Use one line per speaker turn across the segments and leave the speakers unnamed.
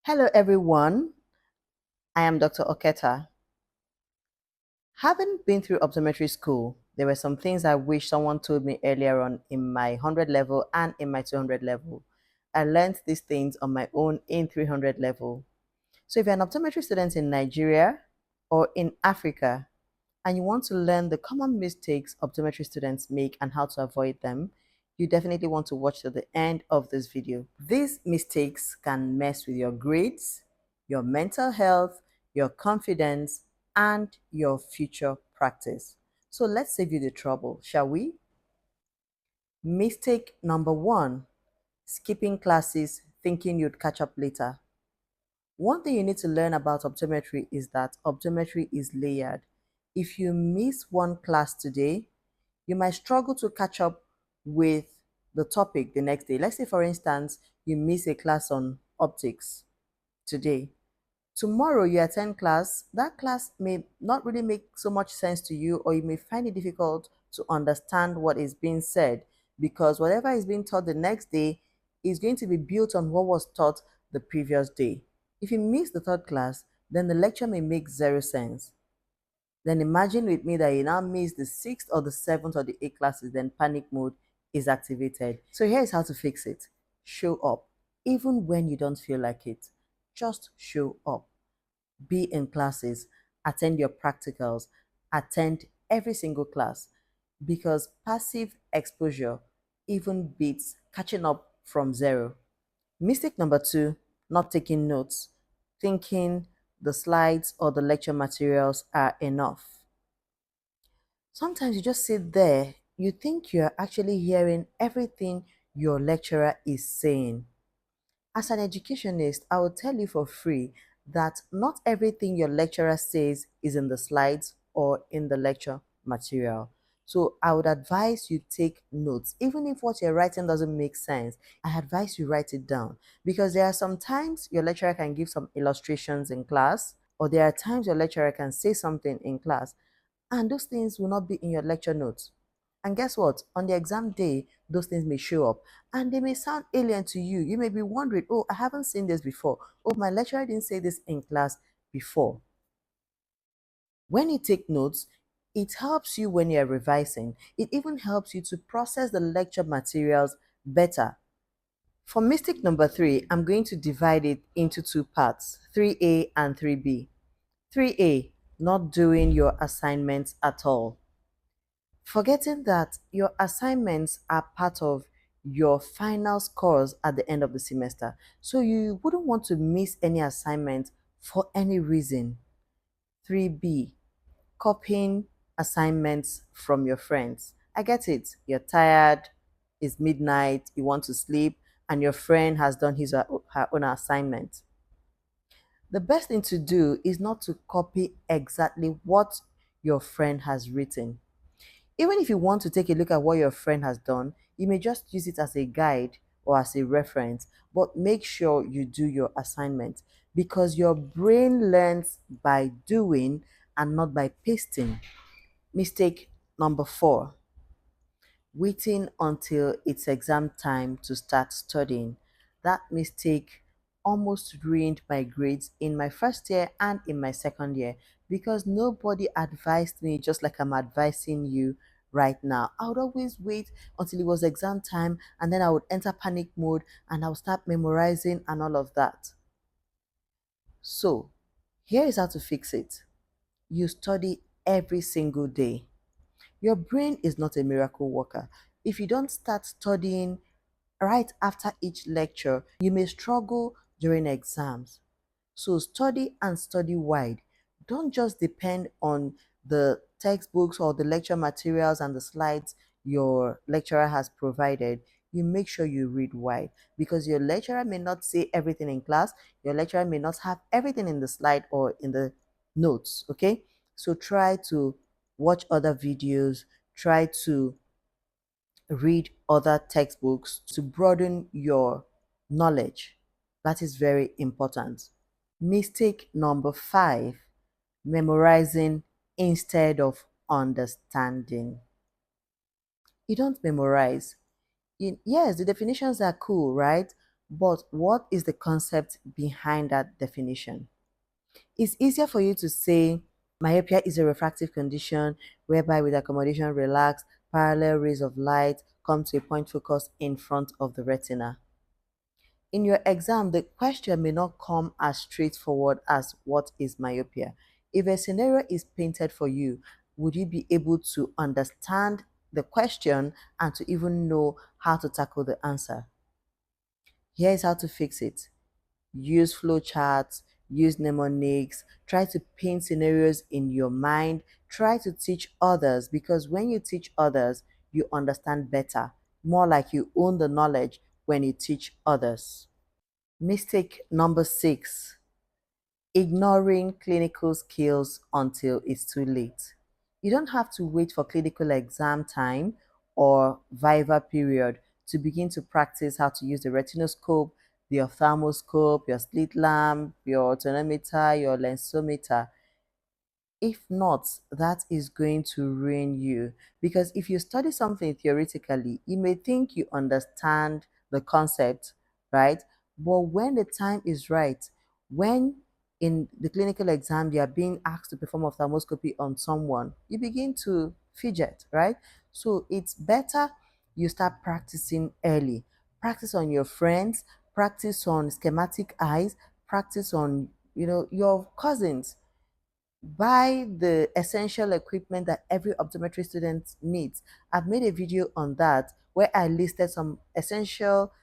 Hello, everyone. I am Dr. Oketa. Having been through optometry school, there were some things I wish someone told me earlier on in my 100 level and in my 200 level. I learned these things on my own in 300 level. So, if you're an optometry student in Nigeria or in Africa and you want to learn the common mistakes optometry students make and how to avoid them, you definitely want to watch to the end of this video. These mistakes can mess with your grades, your mental health, your confidence, and your future practice. So let's save you the trouble, shall we? Mistake number one, skipping classes thinking you'd catch up later. One thing you need to learn about optometry is that optometry is layered. If you miss one class today, you might struggle to catch up with the topic the next day. Let's say, for instance, you miss a class on optics today. Tomorrow you attend class, that class may not really make so much sense to you, or you may find it difficult to understand what is being said because whatever is being taught the next day is going to be built on what was taught the previous day. If you miss the third class, then the lecture may make zero sense. Then imagine with me that you now miss the sixth or the seventh or the eighth classes, then panic mode is activated. So here's how to fix it. Show up. Even when you don't feel like it, just show up. Be in classes, attend your practicals, attend every single class because passive exposure even beats catching up from zero. Mistake number two, not taking notes, thinking the slides or the lecture materials are enough. Sometimes you just sit there, you think you're actually hearing everything your lecturer is saying. As an educationist, I will tell you for free that not everything your lecturer says is in the slides or in the lecture material. So I would advise you take notes. Even if what you're writing doesn't make sense, I advise you write it down because there are some times your lecturer can give some illustrations in class, or there are times your lecturer can say something in class and those things will not be in your lecture notes. And guess what? On the exam day, those things may show up and they may sound alien to you. You may be wondering, oh, I haven't seen this before. Oh, my lecturer didn't say this in class before. When you take notes, it helps you when you're revising. It even helps you to process the lecture materials better. For mistake number three, I'm going to divide it into two parts, 3A and 3B. 3A, not doing your assignments at all. Forgetting that your assignments are part of your final scores at the end of the semester. So you wouldn't want to miss any assignment for any reason. 3B, copying assignments from your friends. I get it. You're tired, it's midnight, you want to sleep, and your friend has done his or her own assignment. The best thing to do is not to copy exactly what your friend has written. Even if you want to take a look at what your friend has done, you may just use it as a guide or as a reference, but make sure you do your assignment because your brain learns by doing and not by pasting. Mistake number four, waiting until it's exam time to start studying. That mistake almost ruined my grades in my first year and in my second year because nobody advised me just like I'm advising you right now. I would always wait until it was exam time and then I would enter panic mode and I would start memorizing and all of that. So, here is how to fix it. You study every single day. Your brain is not a miracle worker. If you don't start studying right after each lecture, you may struggle during exams. So study and study wide. Don't just depend on the textbooks or the lecture materials and the slides your lecturer has provided. You make sure you read wide because your lecturer may not say everything in class. Your lecturer may not have everything in the slide or in the notes. Okay, so try to watch other videos, try to read other textbooks to broaden your knowledge. That is very important. Mistake number five, memorizing instead of understanding. You don't memorize. Yes, the definitions are cool, right? But what is the concept behind that definition? It's easier for you to say myopia is a refractive condition whereby, with accommodation relaxed, parallel rays of light come to a point focus in front of the retina. In your exam, the question may not come as straightforward as what is myopia. If a scenario is painted for you, would you be able to understand the question and to even know how to tackle the answer? Here is how to fix it. Use flowcharts, use mnemonics, try to paint scenarios in your mind, try to teach others, because when you teach others, you understand better, more like you own the knowledge when you teach others. Mistake number 6: ignoring clinical skills until it's too late. You don't have to wait for clinical exam time or viva period to begin to practice how to use the retinoscope, the ophthalmoscope, your slit lamp, your tonometer, your lensometer. If not, that is going to ruin you. Because if you study something theoretically, you may think you understand the concept, right? But when the time is right, when in the clinical exam you are being asked to perform ophthalmoscopy on someone, you begin to fidget, right? So it's better you start practicing early. Practice on your friends, practice on schematic eyes, practice on your cousins. Buy the essential equipment that every optometry student needs. I've made a video on that where I listed some essential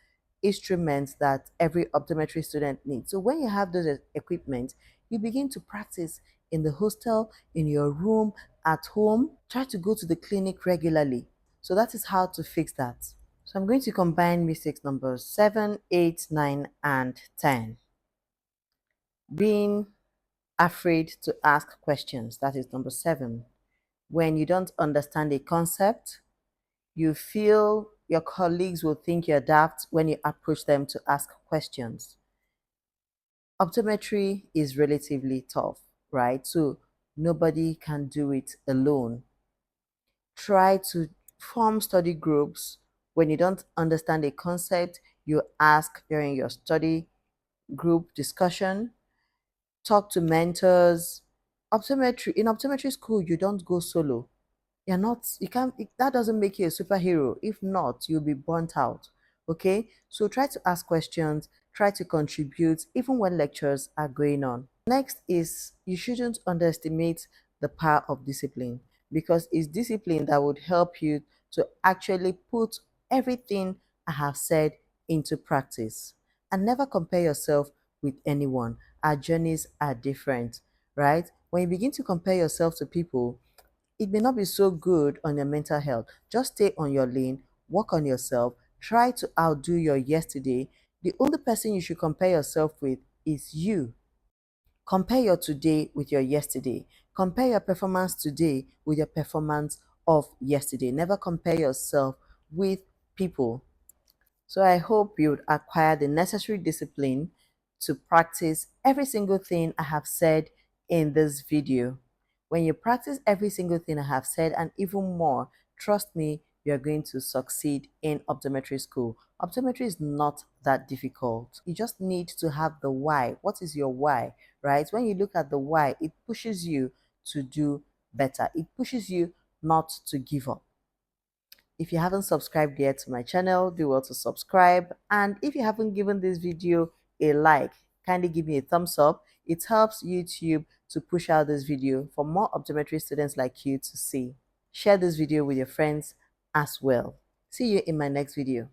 instruments that every optometry student needs. So when you have those equipment, you begin to practice in the hostel, in your room, at home. Try to go to the clinic regularly. So that is how to fix that. So I'm going to combine mistakes numbers 7, 8, 9, and 10. Being afraid to ask questions. That is number 7. When you don't understand a concept, you feel your colleagues will think you're daft when you approach them to ask questions. Optometry is relatively tough, right? So nobody can do it alone. Try to form study groups. When you don't understand a concept, you ask during your study group discussion. Talk to mentors. In optometry school, you don't go solo. You're not, you can't, that doesn't make you a superhero. If not, you'll be burnt out. Okay, so try to ask questions, try to contribute even when lectures are going on. Next is, you shouldn't underestimate the power of discipline, because it's discipline that would help you to actually put everything I have said into practice. And never compare yourself with anyone. Our journeys are different, right? When you begin to compare yourself to people, it may not be so good on your mental health. Just stay on your lane, work on yourself, try to outdo your yesterday. The only person you should compare yourself with is you. Compare your today with your yesterday. Compare your performance today with your performance of yesterday. Never compare yourself with people. So I hope you would acquire the necessary discipline to practice every single thing I have said in this video. When you practice every single thing I have said and even more, trust me, you're going to succeed in optometry school. Optometry is not that difficult. You just need to have the why. What is your why, right? When you look at the why, it pushes you to do better. It pushes you not to give up. If you haven't subscribed yet to my channel, do well to subscribe. And if you haven't given this video a like, kindly give me a thumbs up. It helps YouTube to push out this video for more optometry students like you to see. Share this video with your friends as well. See you in my next video.